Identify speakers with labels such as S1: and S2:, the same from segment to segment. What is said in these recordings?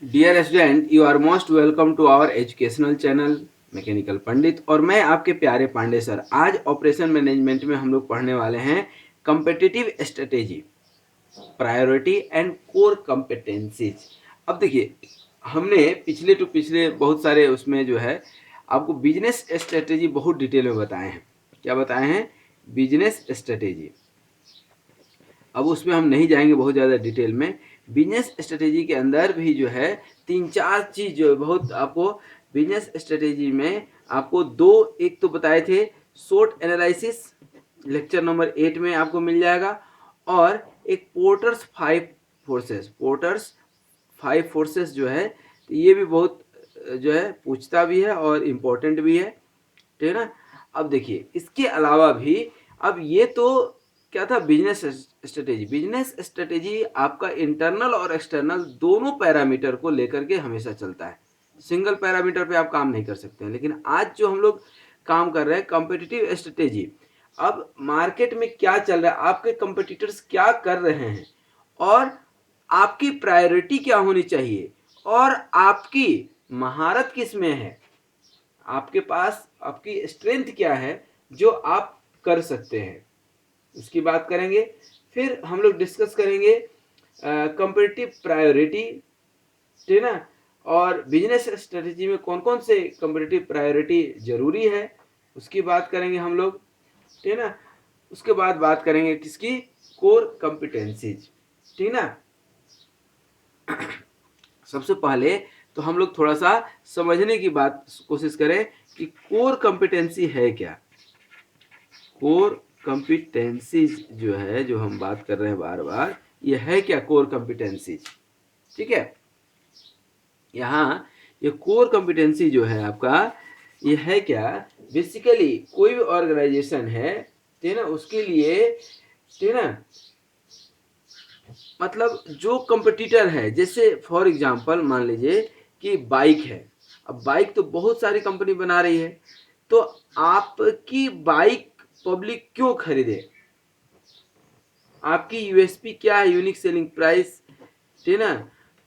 S1: Dear student, you are most welcome to our educational channel Mechanical Pandit. और मैं आपके प्यारे पांडे सर। आज ऑपरेशन मैनेजमेंट में हम लोग पढ़ने वाले हैं competitive strategy, priority and core competencies. अब देखिए, हमने पिछले बहुत सारे उसमें जो है आपको बिजनेस स्ट्रेटेजी बहुत डिटेल में बताए हैं। क्या बताए हैं? Business strategy. अब उसमें हम नहीं जाएंगे बहुत ज़्यादा डिटेल में। बिजनेस स्ट्रेटेजी के अंदर भी जो है 3-4 चीज़ जो है बहुत आपको बिजनेस स्ट्रेटेजी में आपको दो, एक तो बताए थे शॉर्ट एनालिसिस, लेक्चर नंबर 8 में आपको मिल जाएगा। और एक पोर्टर्स 5 फोर्सेस जो है, तो ये भी बहुत जो है पूछता भी है और इम्पोर्टेंट भी है, ठीक है ना। अब देखिए, इसके अलावा भी अब ये तो क्या था, बिजनेस स्ट्रेटेजी आपका इंटरनल और एक्सटर्नल दोनों पैरामीटर को लेकर के हमेशा चलता है। सिंगल पैरामीटर पे आप काम नहीं कर सकते हैं। लेकिन आज जो हम लोग काम कर रहे हैं कॉम्पिटिटिव स्ट्रेटेजी, अब मार्केट में क्या चल रहा है, आपके कंपटीटर्स क्या कर रहे हैं, और आपकी प्रायोरिटी क्या होनी चाहिए, और आपकी महारत किस में है, आपके पास आपकी स्ट्रेंथ क्या है जो आप कर सकते हैं, उसकी बात करेंगे। फिर हम लोग डिस्कस करेंगे कंपेटिटिव प्रायोरिटी, ठीक है ना। और बिजनेस स्ट्रेटेजी में कौन कौन से कंपेटिटिव प्रायोरिटी जरूरी है, उसकी बात करेंगे हम लोग, ठीक है ना। उसके बाद बात करेंगे किसकी, कोर कॉम्पिटेंसीज, ठीक है ना। सबसे पहले तो हम लोग थोड़ा सा समझने की बात कोशिश करें कि कोर कॉम्पिटेंसी है क्या। कोर कॉम्पिटेंसीज जो है, जो हम बात कर रहे हैं बार बार, ये है क्या कोर कॉम्पिटेंसीज, ठीक है। यहाँ ये कोर कॉम्पिटेंसी जो है आपका, ये है क्या, बेसिकली कोई भी ऑर्गेनाइजेशन है, ठीक है ना, उसके लिए, ठीक है ना, मतलब जो कंपटीटर है, जैसे फॉर एग्जांपल मान लीजिए कि बाइक है। अब बाइक तो बहुत सारी कंपनी बना रही है, तो आपकी बाइक पब्लिक क्यों खरीदे, आपकी यूएसपी क्या है, यूनिक सेलिंग प्राइस, ठीक है ना,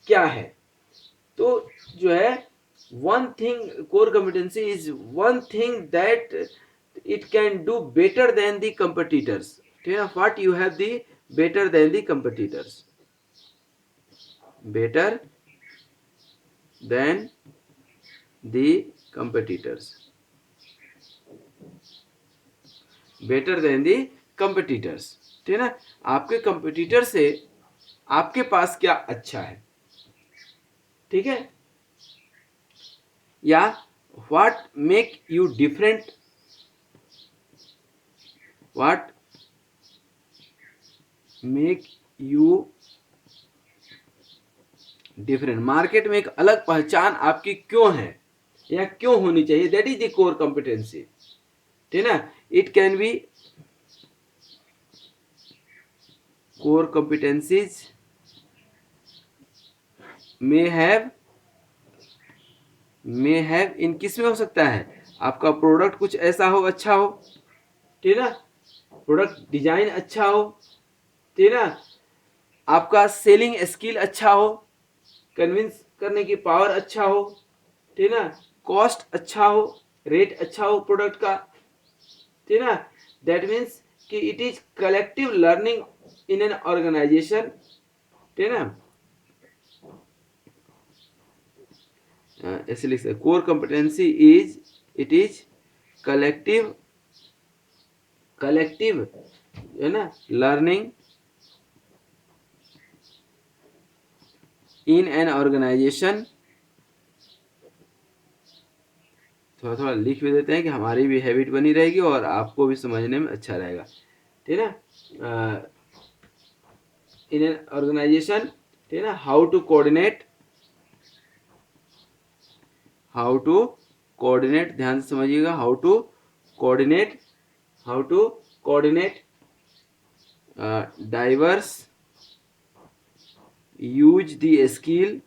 S1: क्या है। तो जो है one thing, core competency is one thing that it can do better than the competitors, ठीक है ना। What you have the better than the competitors, better than the competitors, better than the competitors, ठीक है ना। आपके competitor से आपके पास क्या अच्छा है, ठीक है, या what make you different, what make you different, market में एक अलग पहचान आपकी क्यों है या क्यों होनी चाहिए, that is the core competency, ठीक है ना। It can be core competencies may have in किस में हो सकता है, आपका प्रोडक्ट कुछ ऐसा हो, अच्छा हो, ठीक है ना, प्रोडक्ट डिजाइन अच्छा हो, ठीक है ना, आपका सेलिंग स्किल अच्छा हो, कन्विंस करने की पावर अच्छा हो, ठीक है ना, कॉस्ट अच्छा हो, रेट अच्छा हो प्रोडक्ट का, ठीक है ना। दैट मीन्स कि it is collective learning in an organisation, ठीक है ना। ऐसे लिख सकते, core competency is, it is collective, collective है ना, लर्निंग इन एन ऑर्गेनाइजेशन। थोड़ा थोड़ा लिख भी देते हैं कि हमारी भी हैबिट बनी रहेगी और आपको भी समझने में अच्छा रहेगा, ठीक है ना। इन एन ऑर्गेनाइजेशन, ठीक है ना, how to coordinate, how to coordinate, ध्यान से समझिएगा, how to coordinate, how to coordinate diverse, use the skill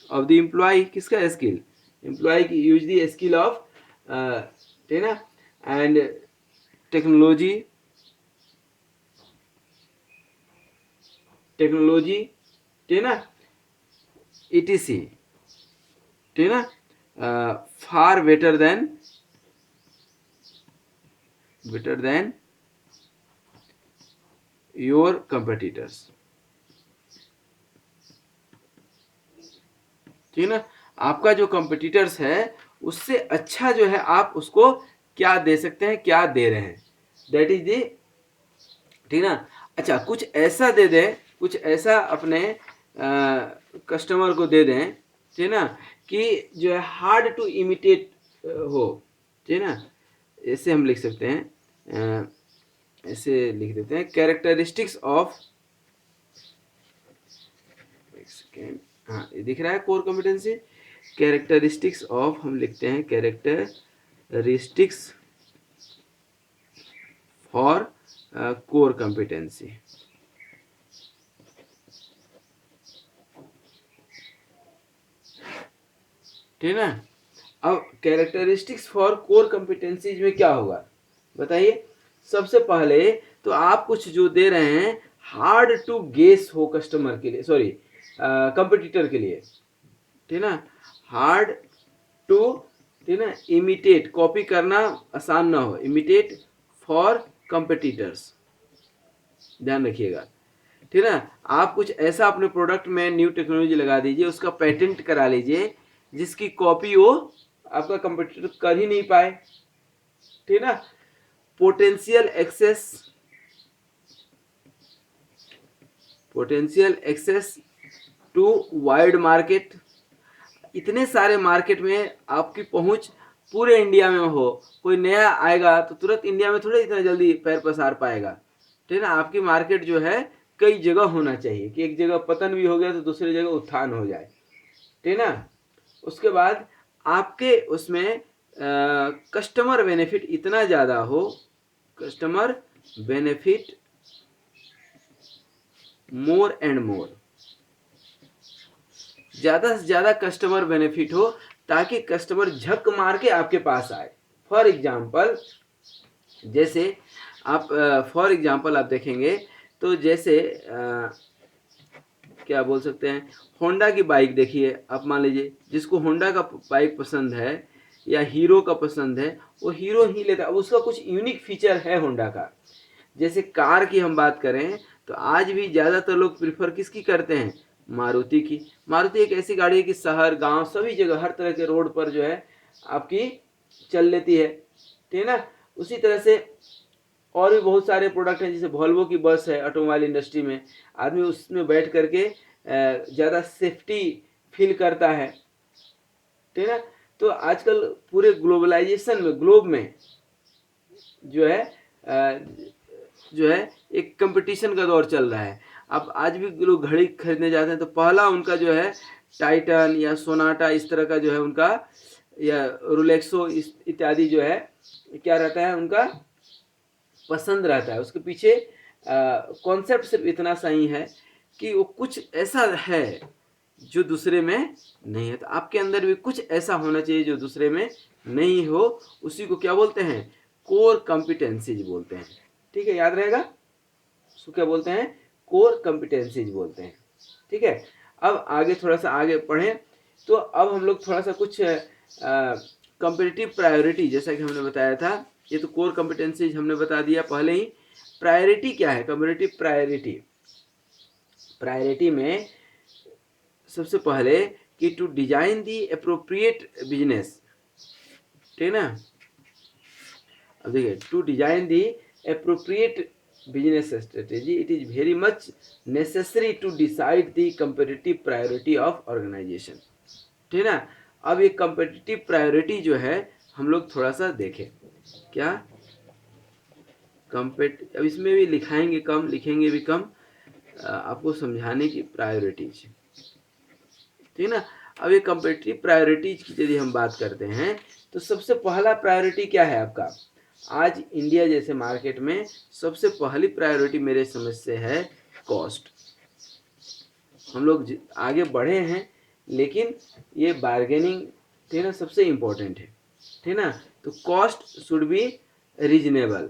S1: of the employ, किसका स्किल, एम्प्लॉय की, यूज द स्किल ऑफ, ठीक है ना, एंड टेक्नोलॉजी, टेक्नोलॉजी, ठीक है ना, etc, ठीक है ना, far better than your competitors, ठीक है ना। आपका जो कंपेटिटर्स है उससे अच्छा जो है आप उसको क्या दे सकते हैं, क्या दे रहे हैं, दैट इज दी, ठीक ना। अच्छा, कुछ ऐसा दे दें, कुछ ऐसा अपने कस्टमर को दे दें, ठीक ना, कि जो है हार्ड टू इमिटेट हो, ठीक ना। ऐसे हम लिख सकते हैं, ऐसे लिख देते हैं, कैरेक्टरिस्टिक्स ऑफ, एक सेकेंड, हाँ ये दिख रहा है कोर कॉम्पिटेंसी, कैरेक्टरिस्टिक्स ऑफ, हम लिखते हैं कैरेक्टरिस्टिक्स फॉर कोर कॉम्पिटेंसी, ठीक है ना। अब कैरेक्टरिस्टिक्स फॉर कोर कॉम्पिटेंसीज में क्या होगा बताइए। सबसे पहले तो आप कुछ जो दे रहे हैं हार्ड टू गेस हो कस्टमर के लिए, सॉरी कंपटीटर के लिए, ठीक ना, हार्ड टू, ठीक ना, इमिटेट, कॉपी करना आसान ना हो, इमिटेट फॉर कंपटीटर्स, ध्यान रखिएगा, ठीक है ना। आप कुछ ऐसा अपने प्रोडक्ट में न्यू टेक्नोलॉजी लगा दीजिए, उसका पेटेंट करा लीजिए, जिसकी कॉपी वो आपका कंपटीटर कर ही नहीं पाए, ठीक है ना। Potential access to wide market, इतने सारे मार्केट में आपकी पहुंच पूरे इंडिया में हो, कोई नया आएगा तो तुरंत इंडिया में थोड़ा इतना जल्दी पैर पसार पाएगा, ठीक है ना। आपकी मार्केट जो है कई जगह होना चाहिए, कि एक जगह पतन भी हो गया तो दूसरी जगह उत्थान हो जाए, ठीक है ना। उसके बाद आपके उसमें कस्टमर बेनिफिट इतना ज़्यादा हो, customer benefit more and more, ज़्यादा से ज़्यादा कस्टमर बेनिफिट हो, ताकि कस्टमर झक मार के आपके पास आए। फॉर एग्जाम्पल, जैसे आप आप देखेंगे तो जैसे क्या बोल सकते हैं, होंडा की बाइक देखिए, आप मान लीजिए जिसको होंडा का बाइक पसंद है या हीरो का पसंद है, वो हीरो ही लेता है, उसका कुछ यूनिक फीचर है होंडा का। जैसे कार की हम बात करें तो आज भी ज़्यादातर लोग प्रिफर किसकी करते हैं, मारुति की। मारुति एक ऐसी गाड़ी है कि शहर गांव सभी जगह हर तरह के रोड पर जो है आपकी चल लेती है, ठीक है ना। उसी तरह से और भी बहुत सारे प्रोडक्ट हैं, जैसे वॉल्वो की बस है, ऑटोमोबाइल इंडस्ट्री में आदमी उसमें बैठ करके ज़्यादा सेफ्टी फील करता है, ठीक है ना। तो आजकल पूरे ग्लोबलाइजेशन में, ग्लोब में जो है एक कंपटीशन का दौर चल रहा है। अब आज भी लोग घड़ी खरीदने जाते हैं तो पहला उनका जो है टाइटन या सोनाटा इस तरह का जो है उनका, या रोलेक्सो इत्यादि जो है क्या रहता है उनका पसंद रहता है। उसके पीछे कॉन्सेप्ट सिर्फ इतना सही है कि वो कुछ ऐसा है जो दूसरे में नहीं है, तो आपके अंदर भी कुछ ऐसा होना चाहिए जो दूसरे में नहीं हो, उसी को क्या बोलते हैं, कोर कॉम्पिटेंसीज बोलते हैं, ठीक है, याद रहेगा। उसको क्या बोलते हैं, कोर कॉम्पिटेंसीज बोलते हैं, ठीक है। अब आगे थोड़ा सा आगे पढ़ें तो अब हम लोग थोड़ा सा कुछ कॉम्पिटिटिव प्रायोरिटी, जैसा कि हमने बताया था, ये तो कोर कॉम्पिटेंसीज हमने बता दिया पहले ही। प्रायोरिटी क्या है, कॉम्पिटिटिव प्रायोरिटी, प्रायोरिटी में सबसे पहले कि to design the appropriate business, ठीक है ना। अब देखिए, to design the appropriate business strategy, it is very much necessary to decide the competitive priority of organisation, ठीक है ना। अब ये कंपेटिटिव प्रायोरिटी जो है हम लोग थोड़ा सा देखें, क्या अब इसमें भी लिखाएंगे कम, लिखेंगे भी कम, आपको समझाने की प्रायोरिटीज, ठीक है ना। अब ये कंपेटिटिव प्रायोरिटीज की यदि हम बात करते हैं तो सबसे पहला प्रायोरिटी क्या है आपका, आज इंडिया जैसे मार्केट में सबसे पहली प्रायोरिटी मेरे समझ से है कॉस्ट। हम लोग आगे बढ़े हैं लेकिन ये बार्गेनिंग, ठीक है ना, सबसे इम्पोर्टेंट है, ठीक है ना। तो कॉस्ट शुड बी रीजनेबल,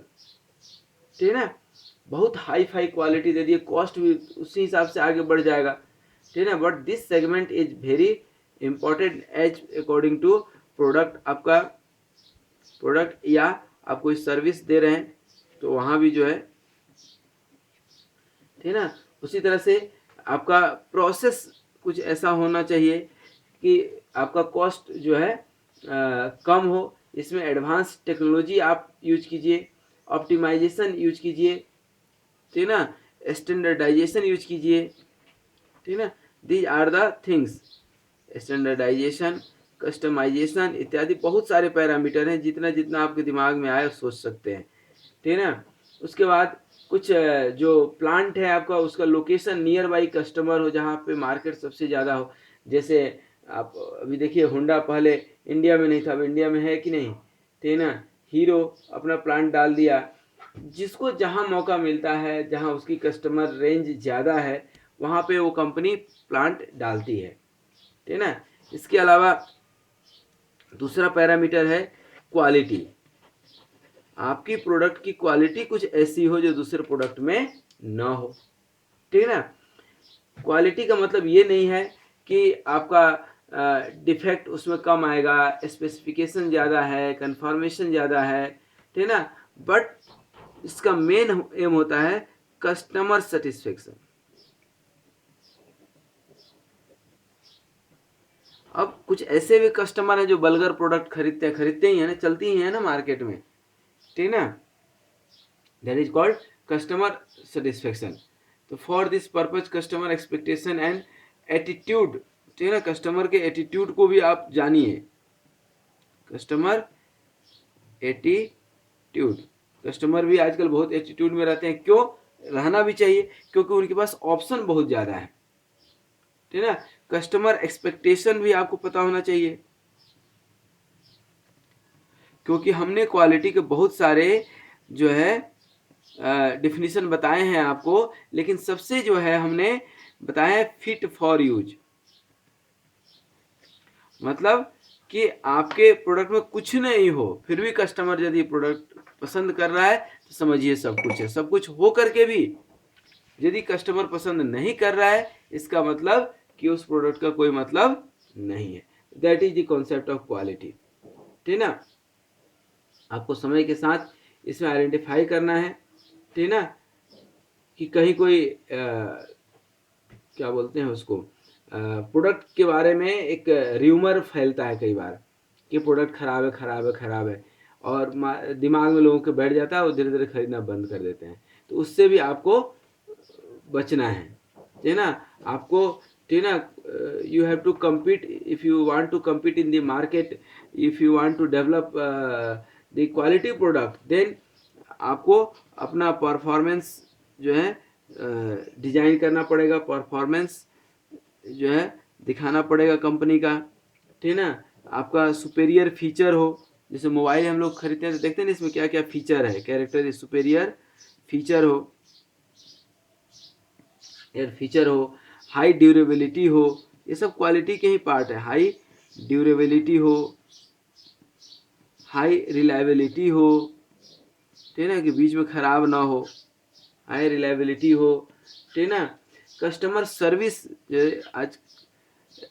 S1: ठीक है ना। बहुत हाई फाई क्वालिटी दे दिए, कॉस्ट भी उसी हिसाब से आगे बढ़ जाएगा, ठीक है ना। But this segment is very imported as according to product, आपका प्रोडक्ट या आप कोई सर्विस दे रहे हैं तो वहाँ भी जो है, ठीक है ना। उसी तरह से आपका प्रोसेस कुछ ऐसा होना चाहिए कि आपका कॉस्ट जो है कम हो, इसमें एडवांस टेक्नोलॉजी आप यूज कीजिए, ऑप्टिमाइजेशन यूज कीजिए, ठीक है ना, स्टैंडर्डाइजेशन यूज कीजिए, ठीक है ना। These are the things, standardisation, customisation इत्यादि बहुत सारे पैरामीटर हैं, जितना जितना आपके दिमाग में आए सोच सकते हैं, ठीक है ना। उसके बाद कुछ जो प्लांट है आपका, उसका लोकेशन नियर बाई कस्टमर हो, जहाँ पे मार्केट सबसे ज़्यादा हो। जैसे आप अभी देखिए, होंडा पहले इंडिया में नहीं था, अब इंडिया में है कि नहीं, ठीक है ना। हीरो अपना प्लांट डाल दिया, जिसको जहाँ मौका मिलता है, जहाँ उसकी कस्टमर रेंज ज़्यादा है, वहाँ पे वो कंपनी प्लांट डालती है, ठीक है ना। इसके अलावा दूसरा पैरामीटर है क्वालिटी। आपकी प्रोडक्ट की क्वालिटी कुछ ऐसी हो जो दूसरे प्रोडक्ट में ना हो, ठीक है ना। क्वालिटी का मतलब ये नहीं है कि आपका डिफेक्ट उसमें कम आएगा, स्पेसिफिकेशन ज़्यादा है, कन्फर्मेशन ज़्यादा है, ठीक है ना, बट इसका मेन एम होता है कस्टमर सेटिस्फेक्शन। अब कुछ ऐसे भी कस्टमर हैं जो बल्गर प्रोडक्ट खरीदते ही है ना, चलती ही है ना मार्केट में, ठीक है ना। That is called customer satisfaction. तो for this purpose customer expectation and attitude, ठीक है ना, कस्टमर के एटीट्यूड को भी आप जानिए। कस्टमर एटीट्यूड, कस्टमर भी आजकल बहुत एटीट्यूड में रहते हैं, क्यों रहना भी चाहिए, क्योंकि उनके पास ऑप्शन बहुत ज़्यादा है, ठीक है ना। कस्टमर एक्सपेक्टेशन भी आपको पता होना चाहिए, क्योंकि हमने क्वालिटी के बहुत सारे जो है डिफिनीशन बताए हैं आपको, लेकिन सबसे जो है हमने बताया है फिट फॉर यूज। मतलब कि आपके प्रोडक्ट में कुछ नहीं हो, फिर भी कस्टमर यदि प्रोडक्ट पसंद कर रहा है तो समझिए सब कुछ है। सब कुछ हो करके भी यदि कस्टमर पसंद नहीं कर रहा है, इसका मतलब कि उस प्रोडक्ट का कोई मतलब नहीं है। That is the concept of quality, ठीक ना। आपको समय के साथ इसमें आइडेंटिफाई करना है, ठीक ना, कि कहीं कोई क्या बोलते हैं उसको, प्रोडक्ट के बारे में एक र्यूमर फैलता है कई बार कि प्रोडक्ट खराब है, खराब है, खराब है, और दिमाग में लोगों के बैठ जाता है, वो धीरे धीरे खरीदना बंद कर देते हैं। तो उससे भी आपको बचना है, ठीक है ना। आपको, ठीक है ना, you have to compete, if you want to compete in the market, if you want to develop the quality product, then आपको अपना परफॉर्मेंस जो है डिजाइन करना पड़ेगा, परफॉर्मेंस जो है दिखाना पड़ेगा कंपनी का, ठीक है ना। आपका सुपेरियर फीचर हो, जैसे मोबाइल हम लोग खरीदते हैं तो देखते हैं ना इसमें क्या क्या फीचर है, कैरेक्टर सुपेरियर फीचर हो, एयर फीचर हो, हाई ड्यूरेबिलिटी हो, ये सब क्वालिटी के ही पार्ट है। हाई ड्यूरेबिलिटी हो, हाई रिलायबिलिटी हो, ठीक है ना, कि बीच में ख़राब ना हो, हाई रिलायबिलिटी हो, ठीक है ना। कस्टमर सर्विस, आज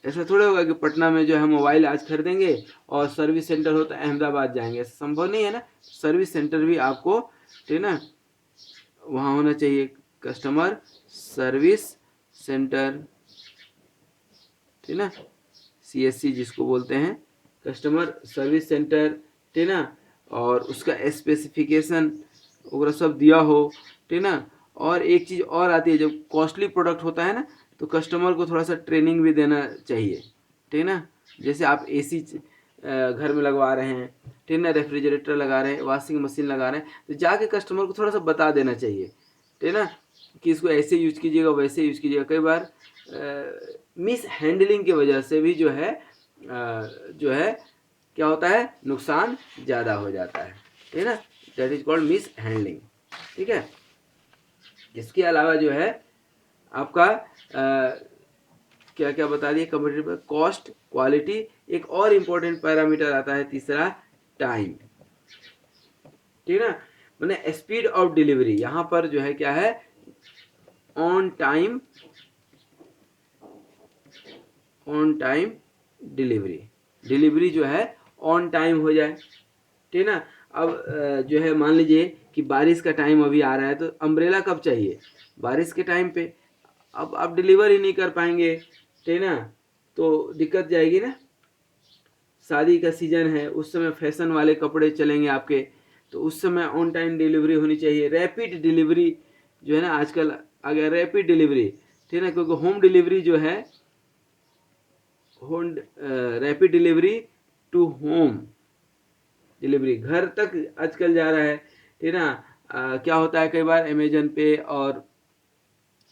S1: ऐसा थोड़ा होगा कि पटना में जो है मोबाइल आज खरीदेंगे और सर्विस सेंटर होता है अहमदाबाद जाएंगे, ऐसा संभव नहीं है ना। सर्विस सेंटर भी आपको, ठीक है ना, वहाँ होना चाहिए, कस्टमर सर्विस सेंटर, ठीक ना, CSC जिसको बोलते हैं, कस्टमर सर्विस सेंटर, ठीक ना। और उसका स्पेसिफिकेशन वगैरह सब दिया हो, ठीक ना। और एक चीज़ और आती है, जब कॉस्टली प्रोडक्ट होता है ना, तो कस्टमर को थोड़ा सा ट्रेनिंग भी देना चाहिए, ठीक ना। जैसे आप AC घर में लगवा रहे हैं, ठीक ना, रेफ्रिजरेटर लगा रहे हैं, वॉशिंग मशीन लगा रहे हैं, तो जाके कस्टमर को थोड़ा सा बता देना चाहिए, ठीक ना, कि इसको ऐसे यूज कीजिएगा, वैसे यूज कीजिएगा। कई बार मिस हैंडलिंग की वजह से भी जो है क्या होता है, नुकसान ज़्यादा हो जाता है, ठीक है ना। That is called miss handling, ठीक है। इसके अलावा जो है आपका क्या क्या बता दिए, कम्पिटिटिव कॉस्ट, क्वालिटी, एक और इम्पोर्टेंट पैरामीटर आता है तीसरा, टाइम, ठीक है ना। मैंने स्पीड ऑफ डिलीवरी, यहाँ पर जो है क्या है, ऑन टाइम डिलीवरी, डिलीवरी जो है ऑन टाइम हो जाए, ठीक है ना। अब जो है मान लीजिए कि बारिश का टाइम अभी आ रहा है, तो अम्ब्रेला कब चाहिए? बारिश के टाइम पे। अब आप डिलीवर ही नहीं कर पाएंगे, ठीक है ना, तो दिक्कत जाएगी ना। शादी का सीजन है, उस समय फैशन वाले कपड़े चलेंगे आपके, तो उस समय ऑन टाइम डिलीवरी होनी चाहिए। रैपिड डिलीवरी जो है ना आजकल आ गया, रैपिड डिलीवरी, ठीक है ना, क्योंकि होम डिलीवरी जो है, home rapid delivery to home delivery, घर तक आजकल जा रहा है, ठीक है ना। क्या होता है कई बार अमेजन पे और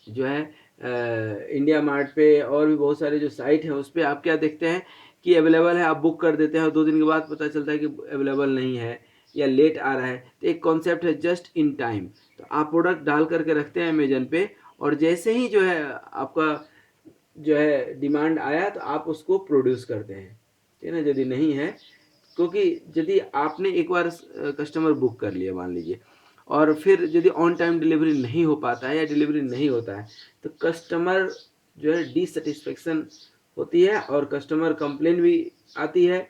S1: जो है इंडिया मार्ट पे और भी बहुत सारे जो साइट हैं उस पर आप क्या देखते हैं कि अवेलेबल है, आप बुक कर देते हैं और 2 दिन के बाद पता चलता है कि अवेलेबल नहीं है या लेट आ रहा है। तो एक कॉन्सेप्ट है जस्ट इन टाइम, तो आप प्रोडक्ट डाल करके रखते हैं अमेजन पे, और जैसे ही जो है आपका जो है डिमांड आया तो आप उसको प्रोड्यूस करते हैं, ठीक है ना। यदि नहीं है, क्योंकि यदि आपने एक बार कस्टमर बुक कर लिया मान लीजिए, और फिर यदि ऑन टाइम डिलीवरी नहीं हो पाता है या डिलीवरी नहीं होता है, तो कस्टमर जो है डिससेटिस्फेक्शन होती है और कस्टमर कंप्लेन भी आती है,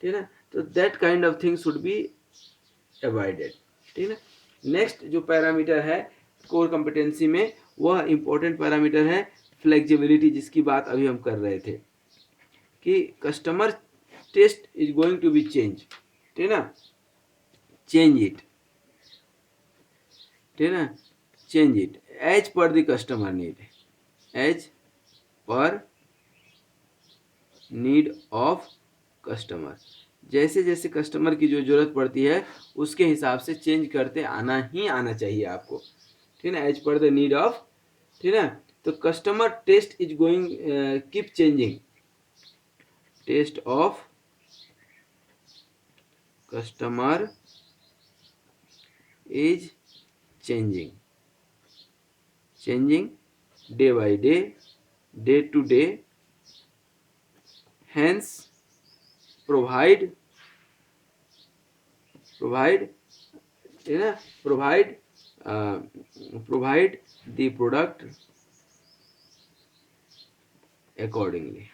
S1: ठीक है ना। तो that kind of thing should be avoided, ठीक है ना। नेक्स्ट जो पैरामीटर है कोर कॉम्पिटेंसी में, वह इंपॉर्टेंट पैरामीटर है फ्लेक्सिबिलिटी, जिसकी बात अभी हम कर रहे थे कि customer taste is going to be change, ठीक है ना, चेंज इट, ठीक है ना, change it as per the customer need, as per need of customer, जैसे जैसे कस्टमर की जो जरूरत पड़ती है उसके हिसाब से चेंज करते आना ही आना चाहिए आपको, ठीक है ना, as per the need of, ठीक है ना। तो customer taste is going keep changing, taste of customer is changing, changing day by day, day to day, hence provide, you know, provide the product accordingly,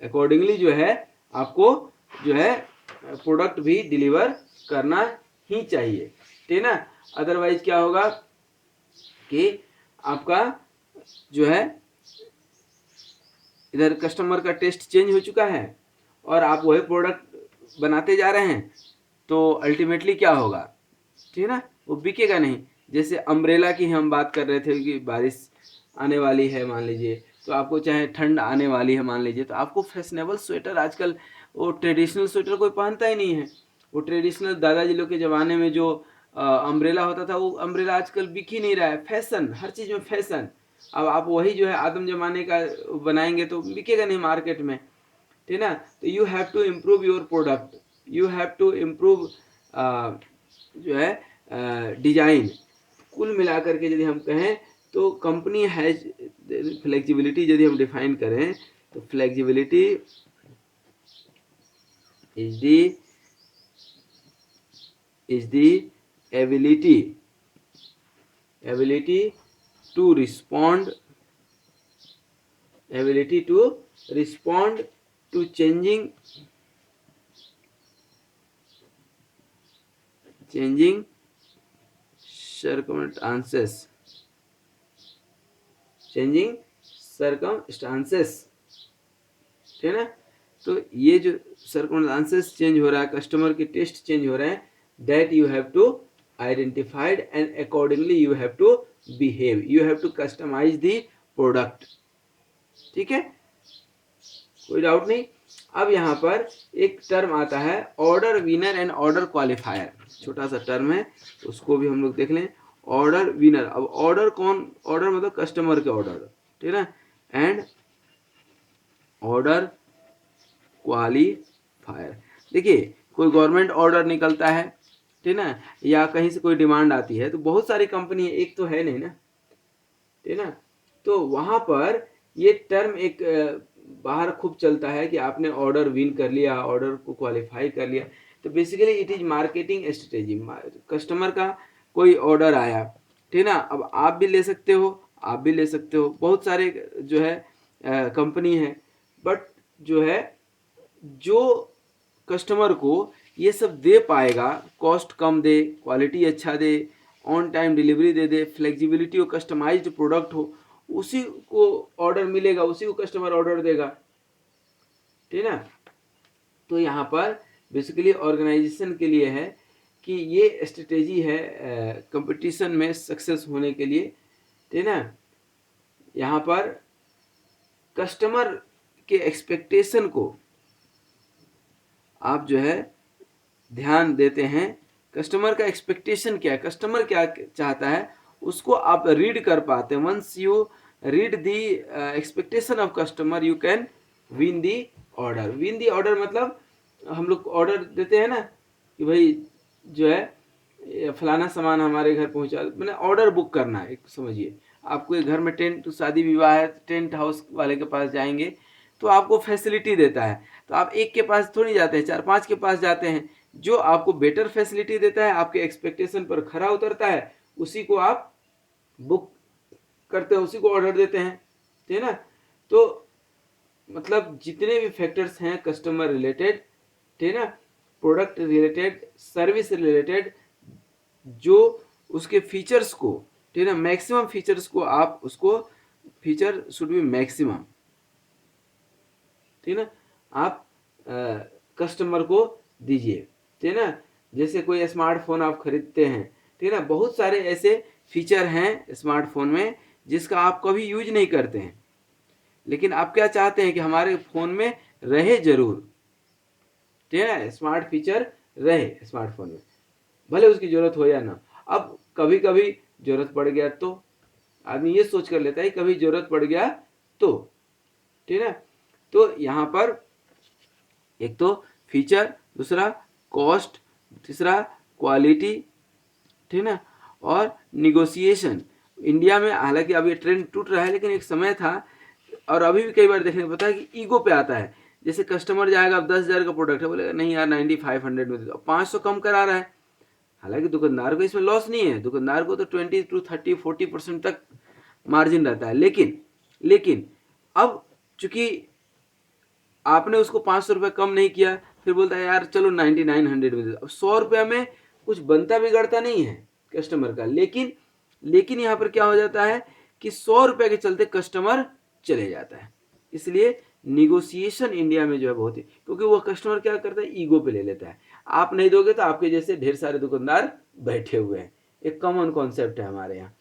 S1: accordingly जो है आपको जो है product भी डिलीवर करना ही चाहिए, ठीक है ना। अदरवाइज क्या होगा कि आपका जो है इधर कस्टमर का टेस्ट चेंज हो चुका है और आप वही प्रोडक्ट बनाते जा रहे हैं, तो अल्टीमेटली क्या होगा, ठीक है ना, वो बिकेगा नहीं। जैसे अम्ब्रेला की हम बात कर रहे थे कि बारिश आने वाली है मान लीजिए, तो आपको चाहे ठंड आने वाली है मान लीजिए, तो आपको फैशनेबल स्वेटर, आजकल वो ट्रेडिशनल स्वेटर कोई पहनता ही नहीं है। वो ट्रेडिशनल दादाजी लोग के ज़माने में जो अम्ब्रेला होता था, वो अम्ब्रेला आजकल बिक ही नहीं रहा है। फैशन, हर चीज़ में फैशन। अब आप वही जो है आदम जमाने का बनाएंगे तो बिकेगा नहीं मार्केट में, ठीक है ना। तो you have to improve your product, you have to improve जो है डिजाइन। कुल मिलाकर के यदि हम कहें तो कंपनी हैज फ्लेक्सिबिलिटी, यदि हम डिफाइन करें तो flexibility is the ability to respond, to changing circumstances, ठीक है ना। तो ये जो सर्कमस्टांसेस चेंज हो रहा है, कस्टमर के टेस्ट चेंज हो रहे हैं, that you have to identified and accordingly you have to behave, you have to customise the product, ठीक है, कोई डाउट नहीं। अब यहाँ पर एक टर्म आता है order winner and order qualifier, छोटा सा टर्म है, उसको भी हम लोग देख लें। ऑर्डर विनर, अब ऑर्डर कौन, ऑर्डर मतलब कस्टमर के ऑर्डर, ठीक है ना, एंड ऑर्डर क्वालिफायर। देखिए कोई गवर्नमेंट ऑर्डर निकलता है, ठीक है ना, या कहीं से कोई डिमांड आती है, तो बहुत सारी कंपनी है, एक तो है नहीं ना, ठीक है ना। तो वहाँ पर ये टर्म एक बाहर खूब चलता है कि आपने ऑर्डर विन कर लिया, ऑर्डर को क्वालिफाई कर लिया। तो basically it is marketing strategy. Customer का कोई ऑर्डर आया, ठीक है ना, अब आप भी ले सकते हो, आप भी ले सकते हो, बहुत सारे जो है कंपनी है, बट जो है जो कस्टमर को ये सब दे पाएगा, कॉस्ट कम दे, क्वालिटी अच्छा दे, ऑन टाइम डिलीवरी दे दे, फ्लेक्सिबिलिटी हो, कस्टमाइज्ड प्रोडक्ट हो, उसी को ऑर्डर मिलेगा, उसी को कस्टमर ऑर्डर देगा, ठीक है ना। तो यहाँ पर बेसिकली ऑर्गेनाइजेशन के लिए है कि ये स्ट्रेटेजी है कंपटीशन में सक्सेस होने के लिए, ठीक है ना। यहाँ पर कस्टमर के एक्सपेक्टेशन को आप जो है ध्यान देते हैं। कस्टमर का एक्सपेक्टेशन क्या है, कस्टमर क्या चाहता है, उसको आप रीड कर पाते हैं। Once you read the expectation of customer, you can win the order. Win the order मतलब हम लोग ऑर्डर देते हैं ना कि भाई जो है फलाना सामान हमारे घर पहुंचा, मैंने ऑर्डर बुक करना है। एक समझिए आपको घर में टेंट, शादी विवाह है, टेंट हाउस वाले के पास जाएंगे तो आपको फैसिलिटी देता है, तो आप एक के पास थोड़ी जाते हैं, 4-5 के पास जाते हैं। जो आपको बेटर फैसिलिटी देता है, आपके एक्सपेक्टेशन पर खरा उतरता है, उसी को आप बुक करते हैं, उसी को ऑर्डर देते हैं, ठीक है ना। तो मतलब जितने भी फैक्टर्स हैं कस्टमर रिलेटेड, ठीक है ना, प्रोडक्ट रिलेटेड, सर्विस रिलेटेड, जो उसके फीचर्स को, ठीक है ना, मैक्सिमम फीचर्स को आप उसको, फीचर शुड बी मैक्सिमम, ठीक है ना, आप कस्टमर को दीजिए, ठीक है ना। जैसे कोई स्मार्टफोन आप खरीदते हैं, ठीक है ना, बहुत सारे ऐसे फीचर हैं स्मार्टफोन में जिसका आप कभी यूज नहीं करते हैं, लेकिन आप क्या चाहते हैं कि हमारे फ़ोन में रहे ज़रूर, ठीक है ना, स्मार्ट फीचर रहे स्मार्टफोन में, भले उसकी ज़रूरत हो या ना। अब कभी कभी ज़रूरत पड़ गया तो आदमी ये सोच कर लेता है कभी ज़रूरत पड़ गया तो, ठीक है ना। तो यहाँ पर एक तो फीचर, दूसरा कॉस्ट, तीसरा क्वालिटी, ठीक है ना, और निगोशिएशन। इंडिया में हालांकि अब ये ट्रेंड टूट रहा है, लेकिन एक समय था और अभी भी कई बार देखने को पता है कि ईगो पे आता है। जैसे कस्टमर जाएगा, अब 10,000 का प्रोडक्ट है, बोलेगा नहीं यार 9500 में दे दो, 500 कम करा रहा है। हालांकि दुकानदार को इसमें लॉस नहीं है, दुकानदार को तो 20 to 30-40% तक मार्जिन रहता है। लेकिन अब चूंकि आपने उसको 500 रुपये कम नहीं किया, फिर बोलता है यार चलो 9900 में दे दो। अब 100 रुपये में कुछ बनता बिगड़ता नहीं है कस्टमर का, लेकिन यहाँ पर क्या हो जाता है कि 100 रुपये के चलते कस्टमर चले जाता है। इसलिए निगोशिएशन इंडिया में जो है बहुत ही, क्योंकि वो कस्टमर क्या करता है, ईगो पे ले लेता है। आप नहीं दोगे तो आपके जैसे ढेर सारे दुकानदार बैठे हुए हैं, एक कॉमन कॉन्सेप्ट है हमारे यहाँ।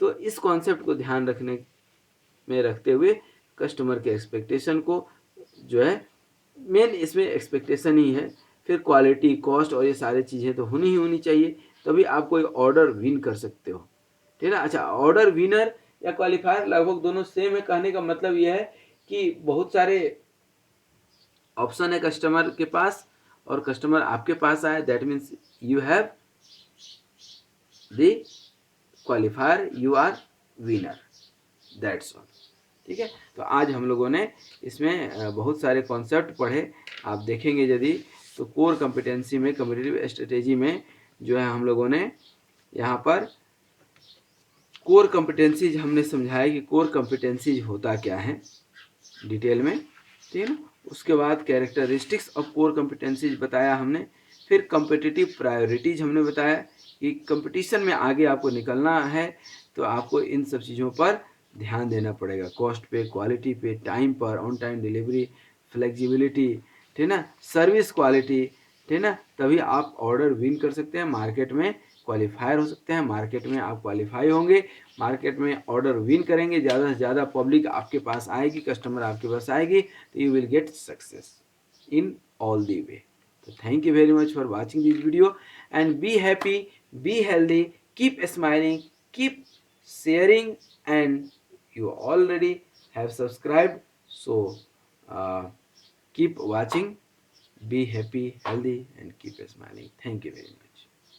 S1: तो इस कॉन्सेप्ट को ध्यान रखने में रखते हुए कस्टमर के एक्सपेक्टेशन को जो है, मेन इसमें एक्सपेक्टेशन ही है, फिर क्वालिटी, कॉस्ट और ये सारी चीज़ें तो होनी ही होनी चाहिए, तभी आप कोई ऑर्डर विन कर सकते हो, ठीक है ना। अच्छा, ऑर्डर विनर या क्वालिफायर लगभग दोनों सेम है। कहने का मतलब यह है कि बहुत सारे ऑप्शन है कस्टमर के पास और कस्टमर आपके पास आए, that means you have the qualifier, you are winner, that's all, ठीक है। तो आज हम लोगों ने इसमें बहुत सारे कॉन्सेप्ट पढ़े। आप देखेंगे यदि तो कोर कॉम्पिटेंसी में, कॉम्पिटिटिव स्ट्रेटेजी में जो है हम लोगों ने यहाँ पर कोर कॉम्पिटेंसीज हमने समझाया कि कोर कॉम्पिटेंसीज होता क्या है डिटेल में, ठीक है ना। उसके बाद कैरेक्टरिस्टिक्स ऑफ कोर कॉम्पिटेंसीज बताया हमने। फिर कॉम्पिटिटिव प्रायोरिटीज हमने बताया कि कंपटीशन में आगे आपको निकलना है तो आपको इन सब चीज़ों पर ध्यान देना पड़ेगा, कॉस्ट पे, क्वालिटी पे, टाइम पर, ऑन टाइम डिलीवरी, फ्लेक्सिबिलिटी, ठीक है ना, सर्विस क्वालिटी, ठीक है ना, तभी आप ऑर्डर विन कर सकते हैं, मार्केट में क्वालिफायर हो सकते हैं, मार्केट में आप क्वालिफाई होंगे, मार्केट में ऑर्डर विन करेंगे, ज़्यादा से ज़्यादा पब्लिक आपके पास आएगी, कस्टमर आपके पास आएगी, तो you will get success in all the way. So thank you very much for watching this video and be happy, be healthy, keep smiling, keep sharing, and you already have subscribed. So keep watching, be happy, healthy, and keep smiling. Thank you very much.